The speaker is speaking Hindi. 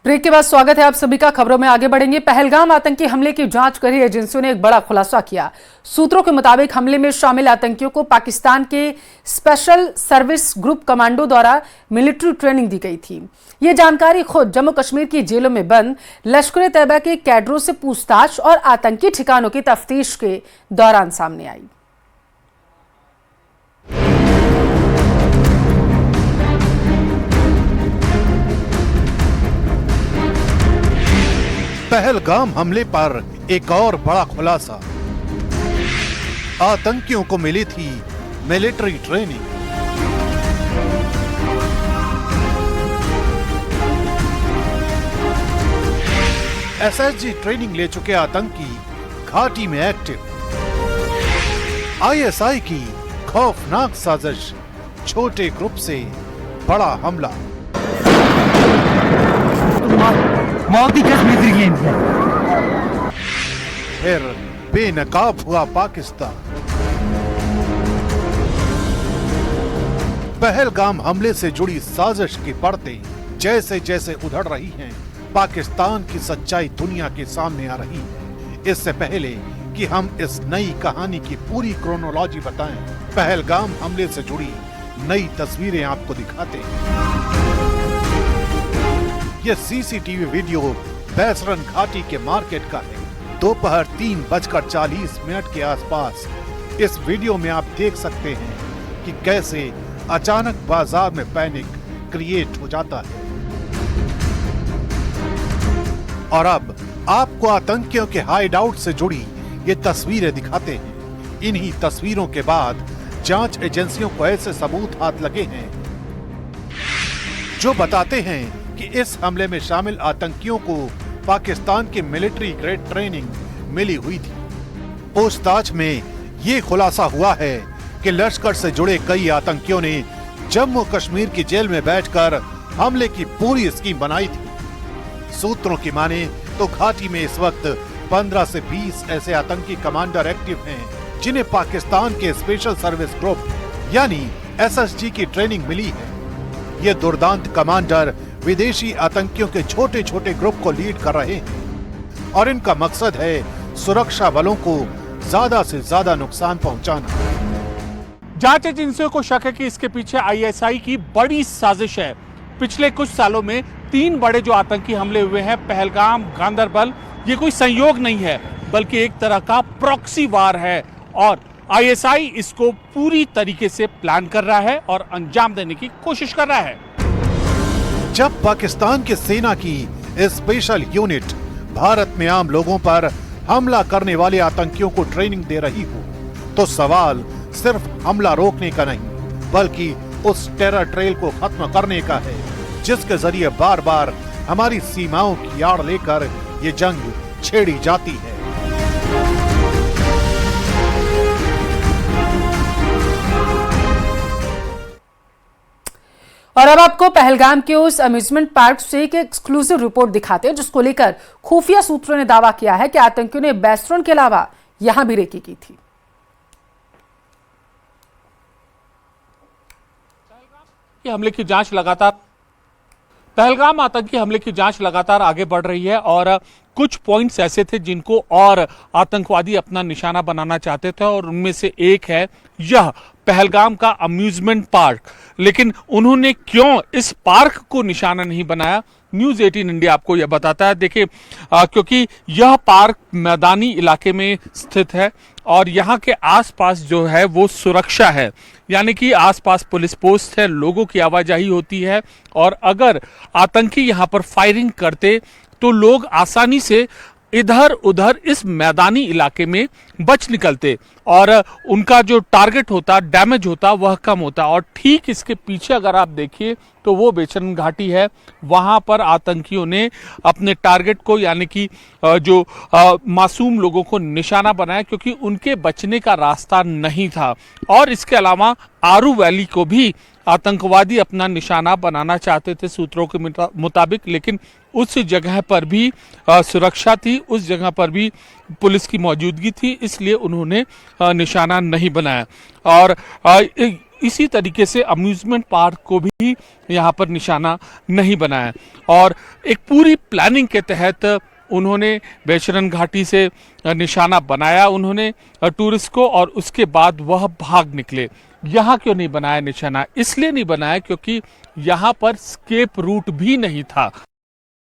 ब्रेक के बाद स्वागत है आप सभी का। खबरों में आगे बढ़ेंगे। पहलगाम आतंकी हमले की जांच कर रही एजेंसियों ने एक बड़ा खुलासा किया। सूत्रों के मुताबिक हमले में शामिल आतंकियों को पाकिस्तान के स्पेशल सर्विस ग्रुप कमांडो द्वारा मिलिट्री ट्रेनिंग दी गई थी। ये जानकारी खुद जम्मू कश्मीर की जेलों में बंद लश्कर-ए-तैयबा के कैडरों से पूछताछ और आतंकी ठिकानों की तफ्तीश के दौरान सामने आई। पहलगाम हमले पर एक और बड़ा खुलासा। आतंकियों को मिली थी मिलिट्री ट्रेनिंग। एसएसजी ट्रेनिंग ले चुके आतंकी घाटी में एक्टिव। आईएसआई की खौफनाक साजिश, छोटे ग्रुप से बड़ा हमला। फिर बेनकाब हुआ पाकिस्तान। पहलगाम हमले से जुड़ी साजिश की परतें जैसे जैसे उधड़ रही हैं, पाकिस्तान की सच्चाई दुनिया के सामने आ रही है। इससे पहले कि हम इस नई कहानी की पूरी क्रोनोलॉजी बताएं, पहलगाम हमले से जुड़ी नई तस्वीरें आपको दिखाते हैं। ये सीसीटीवी वीडियो बैसरन घाटी के मार्केट का है। दोपहर 3:40 के आसपास इस वीडियो में आप देख सकते हैं कि कैसे अचानक बाजार में पैनिक क्रिएट हो जाता है। और अब आपको आतंकियों के हाइड आउट से जुड़ी ये तस्वीरें दिखाते हैं। इन्हीं तस्वीरों के बाद जांच एजेंसियों को ऐसे सबूत हाथ लगे हैं जो बताते हैं कि इस हमले में शामिल आतंकियों को पाकिस्तान की मिलिट्री ग्रेड ट्रेनिंग मिली हुई थी। पूछताछ में ये खुलासा हुआ है कि लश्कर से जुड़े कई आतंकियों ने जम्मू कश्मीर की जेल में बैठकर हमले की पूरी स्कीम बनाई थी। सूत्रों की माने तो घाटी में इस वक्त 15 से 20 ऐसे आतंकी कमांडर एक्टिव हैं जिन्हें पाकिस्तान के स्पेशल सर्विस ग्रुप यानी एसएसजी की ट्रेनिंग मिली है। ये दुर्दांत कमांडर विदेशी आतंकियों के छोटे छोटे ग्रुप को लीड कर रहे हैं और इनका मकसद है सुरक्षा बलों को ज्यादा से ज्यादा नुकसान पहुंचाना। जांच एजेंसियों को शक है कि इसके पीछे आईएसआई की बड़ी साजिश है। पिछले कुछ सालों में 3 बड़े जो आतंकी हमले हुए हैं, पहलगाम, गांदरबल, ये कोई संयोग नहीं है बल्कि एक तरह का प्रॉक्सी वार है और आईएसआई इसको पूरी तरीके से प्लान कर रहा है और अंजाम देने की कोशिश कर रहा है। जब पाकिस्तान की सेना की स्पेशल यूनिट भारत में आम लोगों पर हमला करने वाले आतंकियों को ट्रेनिंग दे रही हो, तो सवाल सिर्फ हमला रोकने का नहीं बल्कि उस टेरर ट्रेल को खत्म करने का है जिसके जरिए बार बार हमारी सीमाओं की आड़ लेकर ये जंग छेड़ी जाती है। और अब आपको पहलगाम के उस अम्यूजमेंट पार्क से एक एक्सक्लूसिव रिपोर्ट दिखाते हैं जिसको लेकर खुफिया सूत्रों ने दावा किया है कि आतंकियों ने बैसरन के अलावा यहां भी रेकी की थी। हमले की जांच लगातार पहलगाम आतंकी हमले की जांच लगातार आगे बढ़ रही है और कुछ पॉइंट्स ऐसे थे जिनको और आतंकवादी अपना निशाना बनाना चाहते थे और उनमें से एक है यह पहलगाम का अम्यूजमेंट पार्क। लेकिन उन्होंने क्यों इस पार्क को निशाना नहीं बनाया, न्यूज़ 18 इंडिया आपको यह बताता है। देखिए, क्योंकि यह पार्क मैदानी इलाके में स्थित है और यहाँ के आसपास जो है वो सुरक्षा है, यानी कि आसपास पुलिस पोस्ट है, लोगों की आवाजाही होती है और अगर आतंकी यहाँ पर फायरिंग करते तो लोग आसानी से इधर उधर इस मैदानी इलाके में बच निकलते और उनका जो टारगेट होता, डैमेज होता, वह कम होता। और ठीक इसके पीछे अगर आप देखिए तो वो बेचैन घाटी है, वहां पर आतंकियों ने अपने टारगेट को यानी कि जो मासूम लोगों को निशाना बनाया क्योंकि उनके बचने का रास्ता नहीं था। और इसके अलावा आरू वैली को भी आतंकवादी अपना निशाना बनाना चाहते थे सूत्रों के मुताबिक, लेकिन उस जगह पर भी सुरक्षा थी, उस जगह पर भी पुलिस की मौजूदगी थी, इसलिए उन्होंने निशाना नहीं बनाया। और इसी तरीके से अम्यूजमेंट पार्क को भी यहाँ पर निशाना नहीं बनाया और एक पूरी प्लानिंग के तहत उन्होंने बेशरन घाटी से निशाना बनाया उन्होंने टूरिस्ट को, और उसके बाद वह भाग निकले। यहाँ क्यों नहीं बनाया निशाना? इसलिए नहीं बनाया क्योंकि यहाँ पर स्केप रूट भी नहीं था।